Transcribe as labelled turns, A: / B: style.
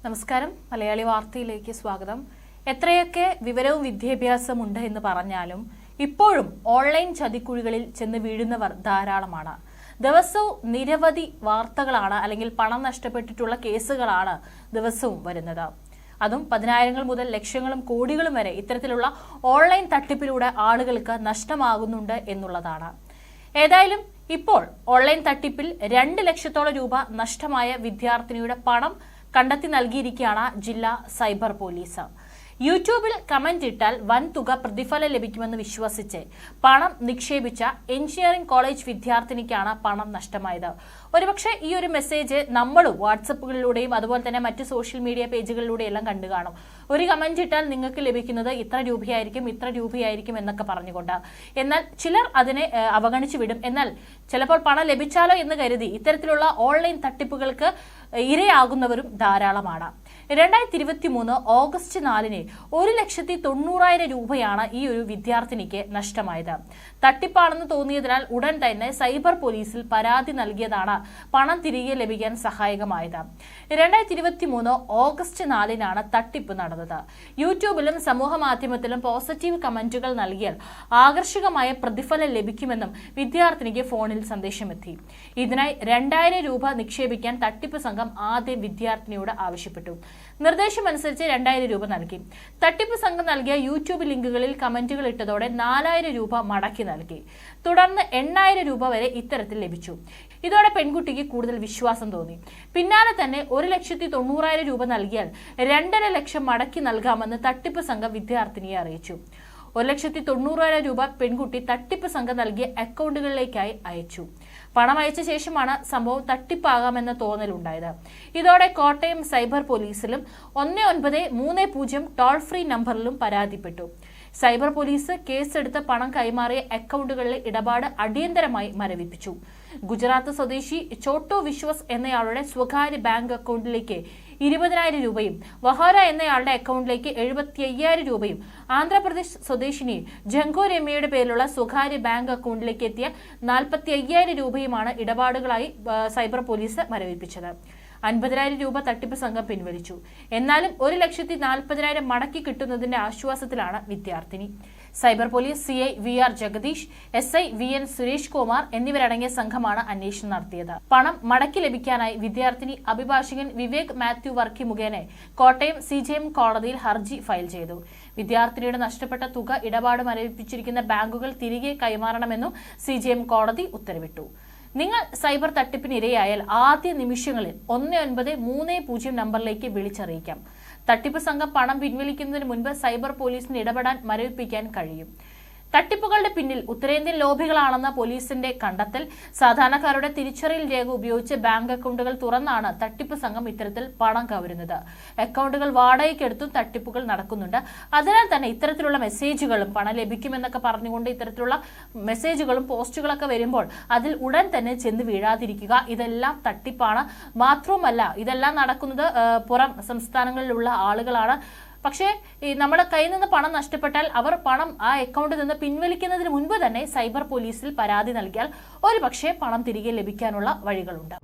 A: നമസ്കാരം. മലയാളി വാർത്തയിലേക്ക് സ്വാഗതം. എത്രയൊക്കെ വിവരവും വിദ്യാഭ്യാസവും ഉണ്ട് എന്ന് പറഞ്ഞാലും ഇപ്പോഴും ഓൺലൈൻ ചതിക്കുഴികളിൽ ചെന്ന് വീഴുന്നവർ ധാരാളമാണ്. ദിവസവും നിരവധി വാർത്തകളാണ് അല്ലെങ്കിൽ പണം നഷ്ടപ്പെട്ടിട്ടുള്ള കേസുകളാണ് ദിവസവും വരുന്നത്. അതും പതിനായിരങ്ങൾ മുതൽ ലക്ഷങ്ങളും കോടികളും വരെ ഇത്തരത്തിലുള്ള ഓൺലൈൻ തട്ടിപ്പിലൂടെ ആളുകൾക്ക് നഷ്ടമാകുന്നുണ്ട് എന്നുള്ളതാണ്. ഏതായാലും ഇപ്പോൾ ഓൺലൈൻ തട്ടിപ്പിൽ 2 ലക്ഷത്തോളം രൂപ നഷ്ടമായ വിദ്യാർത്ഥിനിയുടെ പണം കണ്ടെത്തി നൽകിയിരിക്കുകയാണ് ജില്ലാ സൈബർ പോലീസ്. യൂട്യൂബിൽ കമന്റ് ഇട്ടാൽ വൻ തുക പ്രതിഫലം ലഭിക്കുമെന്ന് വിശ്വസിച്ച് പണം നിക്ഷേപിച്ച എഞ്ചിനീയറിംഗ് കോളേജ് വിദ്യാർത്ഥിനിക്കാണ് പണം നഷ്ടമായത്. ഒരുപക്ഷെ ഈ ഒരു മെസ്സേജ് നമ്മളും വാട്സപ്പുകളിലൂടെയും അതുപോലെ തന്നെ മറ്റ് സോഷ്യൽ മീഡിയ പേജുകളിലൂടെയും എല്ലാം കണ്ടു കാണും. ഒരു കമന്റ് ഇട്ടാൽ നിങ്ങൾക്ക് ലഭിക്കുന്നത് ഇത്ര രൂപയായിരിക്കും എന്നൊക്കെ പറഞ്ഞുകൊണ്ട്. എന്നാൽ ചിലർ അതിനെ അവഗണിച്ചു വിടും. എന്നാൽ ചിലപ്പോൾ പണം ലഭിച്ചാലോ എന്ന് കരുതി ഇത്തരത്തിലുള്ള ഓൺലൈൻ തട്ടിപ്പുകൾക്ക് ഇരയാകുന്നവരും ധാരാളമാണ്. 2023 ഓഗസ്റ്റ് 4 1,90,000 രൂപയാണ് ഈ ഒരു വിദ്യാർത്ഥിനിക്ക് നഷ്ടമായത്. തട്ടിപ്പാണെന്ന് തോന്നിയതിനാൽ ഉടൻ തന്നെ സൈബർ പോലീസിൽ പരാതി നൽകിയതാണ് പണം തിരികെ ലഭിക്കാൻ സഹായകമായത്. 2023 ഓഗസ്റ്റ് 4 തട്ടിപ്പ് നടന്നത്. യൂട്യൂബിലും സമൂഹ മാധ്യമത്തിലും പോസിറ്റീവ് കമന്റുകൾ നൽകിയാൽ ആകർഷകമായ പ്രതിഫലം ലഭിക്കുമെന്നും വിദ്യാർത്ഥിനിക്ക് ഫോണിൽ സന്ദേശമെത്തി. ഇതിനായി 2,000 രൂപ നിക്ഷേപിക്കാൻ തട്ടിപ്പ് സംഘം ആദ്യം വിദ്യാർത്ഥിനിയോട് ആവശ്യപ്പെട്ടു. നിർദ്ദേശമനുസരിച്ച് 2,000 രൂപ നൽകി. തട്ടിപ്പ് സംഘം നൽകിയ യൂട്യൂബ് ലിങ്കുകളിൽ കമന്റുകൾ ഇട്ടതോടെ 4,000 രൂപ മടക്കി നൽകി. തുടർന്ന് 8,000 രൂപ വരെ ഇത്തരത്തിൽ ലഭിച്ചു. ഇതോടെ പെൺകുട്ടിക്ക് കൂടുതൽ വിശ്വാസം തോന്നി. പിന്നാലെ തന്നെ 1,90,000 രൂപ നൽകിയാൽ 2.5 ലക്ഷം മടക്കി നൽകാമെന്ന് തട്ടിപ്പ് സംഘം വിദ്യാർത്ഥിനിയെ അറിയിച്ചു. 1,90,000 രൂപ പെൺകുട്ടി തട്ടിപ്പ് സംഘം നൽകിയ അക്കൗണ്ടുകളിലേക്കായി അയച്ചു. പണം അയച്ച ശേഷമാണ് സംഭവം തട്ടിപ്പാകാമെന്ന തോന്നലുണ്ടായത്. ഇതോടെ കോട്ടയം സൈബർ പോലീസിലും 1930 ടോൾ ഫ്രീ നമ്പറിലും പരാതിപ്പെട്ടു. സൈബർ പോലീസ് കേസെടുത്ത് പണം കൈമാറിയ അക്കൗണ്ടുകളിലെ ഇടപാട് അടിയന്തരമായി മരവിപ്പിച്ചു. ഗുജറാത്ത് സ്വദേശി ചോട്ടോ വിശ്വസ് എന്നയാളുടെ സ്വകാര്യ ബാങ്ക് അക്കൗണ്ടിലേക്ക് 20,000 രൂപയും വഹാര എന്നയാളുടെ അക്കൗണ്ടിലേക്ക് 75,000 രൂപയും ആന്ധ്രാപ്രദേശ് സ്വദേശിനി ജംഗോ രമ്യയുടെ പേരിലുള്ള സ്വകാര്യ ബാങ്ക് അക്കൗണ്ടിലേക്ക് എത്തിയ 45,000 രൂപയുമാണ് ഇടപാടുകളായി സൈബർ പോലീസ് മരവിപ്പിച്ചത്. 50,000 രൂപ തട്ടിപ്പ് സംഘം പിൻവലിച്ചു. എന്നാലും 1,40,000 മടക്കി കിട്ടുന്നതിന്റെ ആശ്വാസത്തിലാണ് വിദ്യാർത്ഥിനി. Cyber police CI VR Jagadish, SI VN Suresh Kumar എന്നിവരടങ്ങിയ സംഘമാണ് അന്വേഷണം നടത്തിയത്. പണം മടക്കി ലഭിക്കാനായി വിദ്യാർത്ഥിനി അഭിഭാഷകൻ വിവേക് മാത്യു വർക്കി മുഖേന കോട്ടയം CJM കോടതിയിൽ ഹർജി ഫയൽ ചെയ്തു. വിദ്യാർത്ഥിനിയുടെ നഷ്ടപ്പെട്ട തുക ഇടപാട് മരവിപ്പിച്ചിരിക്കുന്ന ബാങ്കുകൾ തിരികെ കൈമാറണമെന്നും CJM കോടതി ഉത്തരവിട്ടു. നിങ്ങൾ സൈബർ തട്ടിപ്പിന് ഇരയായാൽ ആദ്യ നിമിഷങ്ങളിൽ 1930 നമ്പറിലേക്ക് വിളിച്ചറിയിക്കാം. തട്ടിപ്പ് സംഘം പണം പിൻവലിക്കുന്നതിന് മുൻപ് സൈബർ പോലീസിന് ഇടപെടാൻ മരവിപ്പിക്കാൻ കഴിയും. തട്ടിപ്പുകളുടെ പിന്നിൽ ഉത്തരേന്ത്യൻ ലോബികളാണെന്ന പോലീസിന്റെ കണ്ടെത്തൽ. സാധാരണക്കാരുടെ തിരിച്ചറിയൽ രേഖ ഉപയോഗിച്ച് ബാങ്ക് അക്കൗണ്ടുകൾ തുറന്നാണ് തട്ടിപ്പ് സംഘം ഇത്തരത്തിൽ പണം കവരുന്നത്. അക്കൗണ്ടുകൾ വാടകയ്ക്കെടുത്തും തട്ടിപ്പുകൾ നടക്കുന്നുണ്ട്. അതിനാൽ തന്നെ ഇത്തരത്തിലുള്ള മെസ്സേജുകളും പണം ലഭിക്കുമെന്നൊക്കെ പറഞ്ഞുകൊണ്ട് ഇത്തരത്തിലുള്ള മെസ്സേജുകളും പോസ്റ്റുകളൊക്കെ വരുമ്പോൾ അതിൽ ഉടൻ തന്നെ ചെന്ന് വീഴാതിരിക്കുക. ഇതെല്ലാം തട്ടിപ്പാണ്. മാത്രവുമല്ല, ഇതെല്ലാം നടക്കുന്നത് പുറം സംസ്ഥാനങ്ങളിലുള്ള ആളുകളാണ്. പക്ഷേ നമ്മുടെ കയ്യിൽ നിന്ന് പണം നഷ്ടപ്പെട്ടാൽ അവർ പണം ആ അക്കൗണ്ടിൽ നിന്ന് പിൻവലിക്കുന്നതിന് മുൻപ് തന്നെ സൈബർ പോലീസിൽ പരാതി നൽകിയാൽ ഒരുപക്ഷെ പണം തിരികെ ലഭിക്കാനുള്ള വഴികളുണ്ട്.